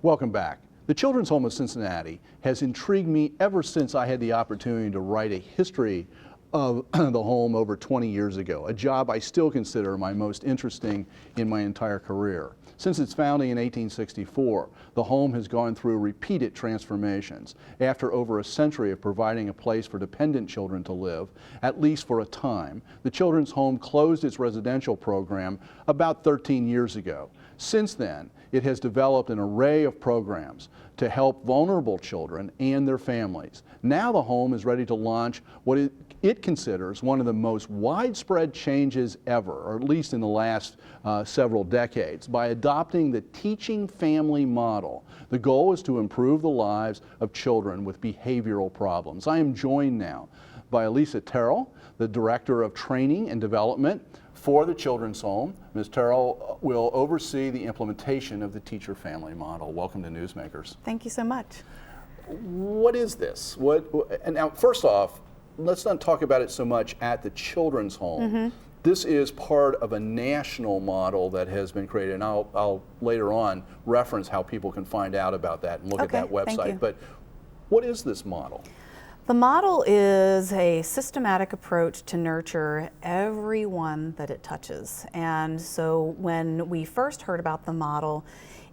Welcome back. The Children's Home of Cincinnati has intrigued me ever since I had the opportunity to write a history of the home over 20 years ago, a job I still consider my most interesting in my entire career. Since its founding in 1864, the home has gone through repeated transformations. After over a century of providing a place for dependent children to live, at least for a time, the Children's Home closed its residential program about 13 years ago. Since then, it has developed an array of programs to help vulnerable children and their families. Now the home is ready to launch what it considers one of the most widespread changes ever, or at least in the last several decades, by adopting the teaching family model. The goal is to improve the lives of children with behavioral problems. I am joined now by Alyssa Terrell, the Director of Training and Development for the Children's Home. Ms. Terrell will oversee the implementation of the teacher-family model. Welcome to Newsmakers. Thank you so much. What is this? And now, first off, let's not talk about it so much at the Children's Home. Mm-hmm. This is part of a national model that has been created, and I'll later on reference how people can find out about that and look at that website. Thank you. But what is this model? The model is a systematic approach to nurture everyone that it touches. And so when we first heard about the model,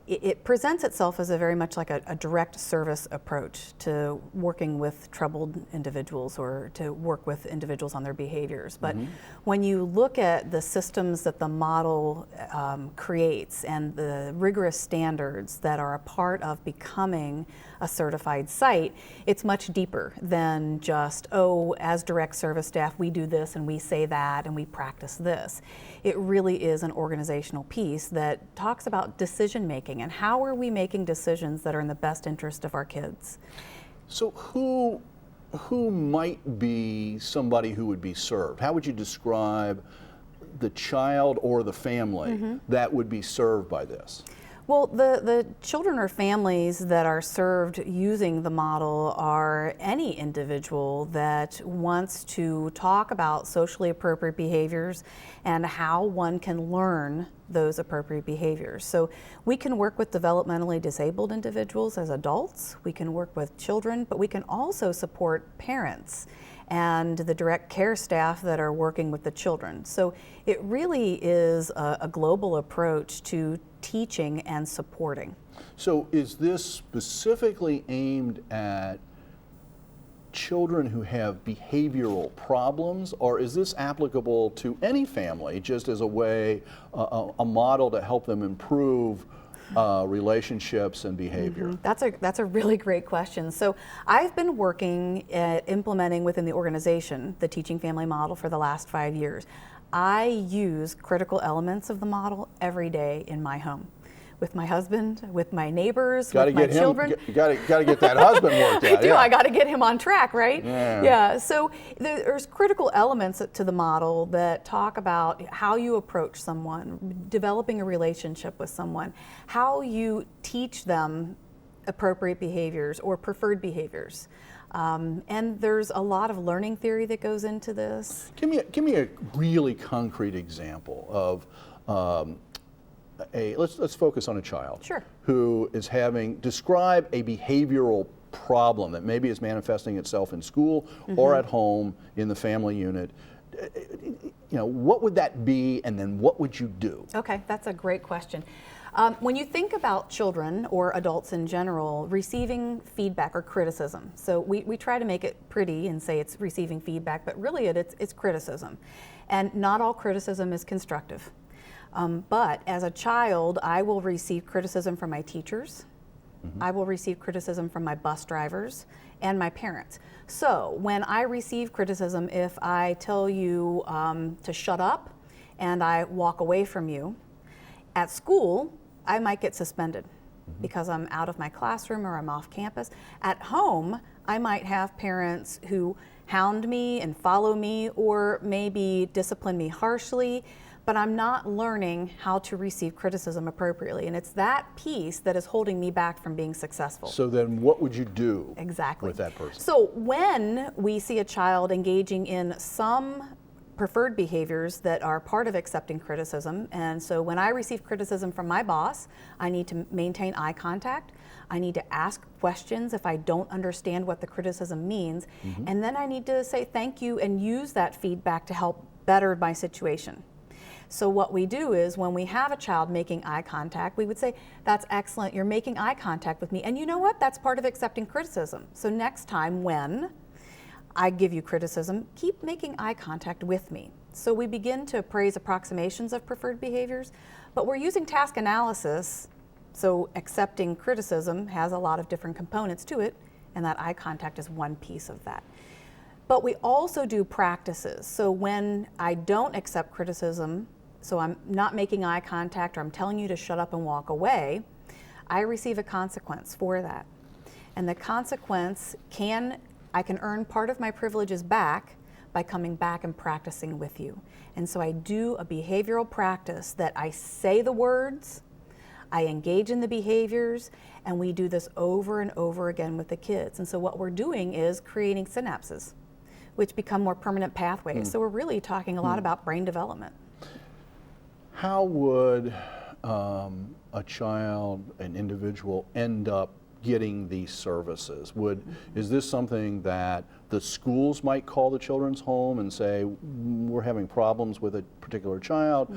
it presents itself as a very much like a direct service approach to working with troubled individuals or to work with individuals on their behaviors. But when you look at the systems that the model creates and the rigorous standards that are a part of becoming a certified site, it's much deeper than just, oh, as direct service staff, we do this and we say that and we practice this. It really is an organizational piece that talks about decision making and how are we making decisions that are in the best interest of our kids. So who might be somebody who would be served? How would you describe the child or the family that would be served by this? Well, the children or families that are served using the model are any individual that wants to talk about socially appropriate behaviors and how one can learn those appropriate behaviors. So we can work with developmentally disabled individuals as adults, we can work with children, but we can also support parents and the direct care staff that are working with the children. So it really is a global approach to teaching and supporting. So is this specifically aimed at children who have behavioral problems, or is this applicable to any family just as a way, a model to help them improve relationships and behavior? That's a really great question. So I've been working at implementing within the organization the teaching family model for the last 5 years. I use critical elements of the model every day in my home. With my husband, with my neighbors, with my children. Got to get that husband worked out. I do. I got to get him on track, right? Yeah. So there's critical elements to the model that talk about how you approach someone, developing a relationship with someone, how you teach them appropriate behaviors or preferred behaviors. And there's a lot of learning theory that goes into this. Give me a really concrete example of let's focus on a child who is describe a behavioral problem that maybe is manifesting itself in school or at home in the family unit. What would that be, and then what would you do? Okay, that's a great question. When you think about children or adults in general receiving feedback or criticism, so we try to make it pretty and say it's receiving feedback, but really it's criticism. And not all criticism is constructive. But as a child, I will receive criticism from my teachers. I will receive criticism from my bus drivers and my parents. So when I receive criticism, if I tell you to shut up and I walk away from you, at school, I might get suspended because I'm out of my classroom or I'm off campus. At home, I might have parents who hound me and follow me or maybe discipline me harshly, but I'm not learning how to receive criticism appropriately. And it's that piece that is holding me back from being successful. So then what would you do with that person? So when we see a child engaging in some preferred behaviors that are part of accepting criticism, and so when I receive criticism from my boss, I need to maintain eye contact. I need to ask questions if I don't understand what the criticism means. And then I need to say thank you and use that feedback to help better my situation. So what we do is when we have a child making eye contact, we would say, that's excellent, you're making eye contact with me. And you know what? That's part of accepting criticism. So next time when I give you criticism, keep making eye contact with me. So we begin to appraise approximations of preferred behaviors, but we're using task analysis, so accepting criticism has a lot of different components to it, and that eye contact is one piece of that. But we also do practices. So when I don't accept criticism, so I'm not making eye contact or I'm telling you to shut up and walk away, I receive a consequence for that. And the consequence I can earn part of my privileges back by coming back and practicing with you. And so I do a behavioral practice that I say the words, I engage in the behaviors, and we do this over and over again with the kids. And so what we're doing is creating synapses, which become more permanent pathways. So we're really talking a lot about brain development. How would a child, an individual, end up getting these services? Is this something that the schools might call the children's home and say, we're having problems with a particular child?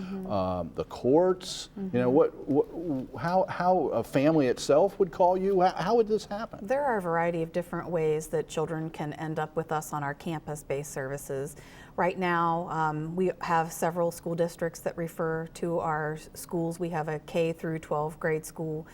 The courts, you know, how a family itself would call you? How would this happen? There are a variety of different ways that children can end up with us on our campus-based services. Right now, we have several school districts that refer to our schools. We have a K through 12th grade school,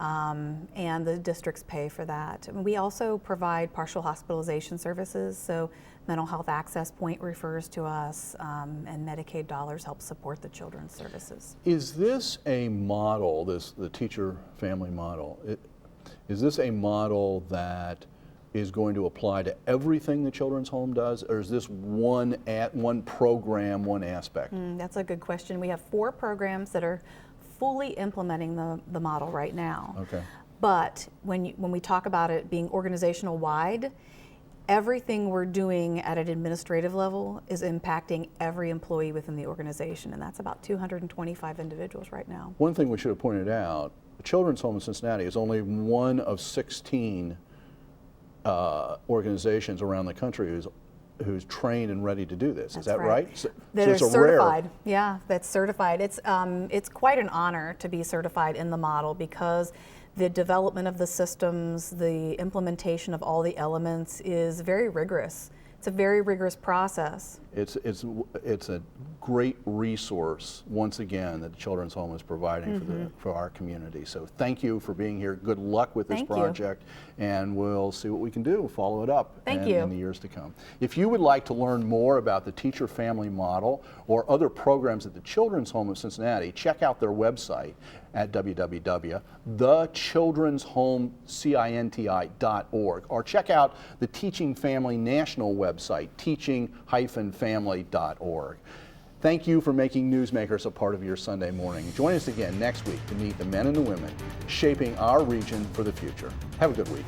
and the districts pay for that. And we also provide partial hospitalization services, so Mental Health Access Point refers to us, and Medicaid dollars help support the children's services. Is this a model, the teacher family model, is this a model that is going to apply to everything the children's home does, or is this one program, one aspect? That's a good question. We have 4 programs that are fully implementing the model right now. Okay. But when we talk about it being organizational wide, everything we're doing at an administrative level is impacting every employee within the organization, and that's about 225 individuals right now. One thing we should have pointed out, the Children's Home in Cincinnati is only one of 16 organizations around the country who's trained and ready to do this. That's is that right? So that it's are a certified. rare. Yeah, that's certified. It's quite an honor to be certified in the model because the development of the systems, the implementation of all the elements is very rigorous. It's a very rigorous process. It's a great resource, once again, that the Children's Home is providing for our community. So thank you for being here. Good luck with this project, and we'll see what we can do, follow it up in the years to come. If you would like to learn more about the teacher family model or other programs at the Children's Home of Cincinnati, check out their website at www.thechildren'shomeciNTI.org, or check out the Teaching Family National website, teaching-family.org. Thank you for making Newsmakers a part of your Sunday morning. Join us again next week to meet the men and the women shaping our region for the future. Have a good week.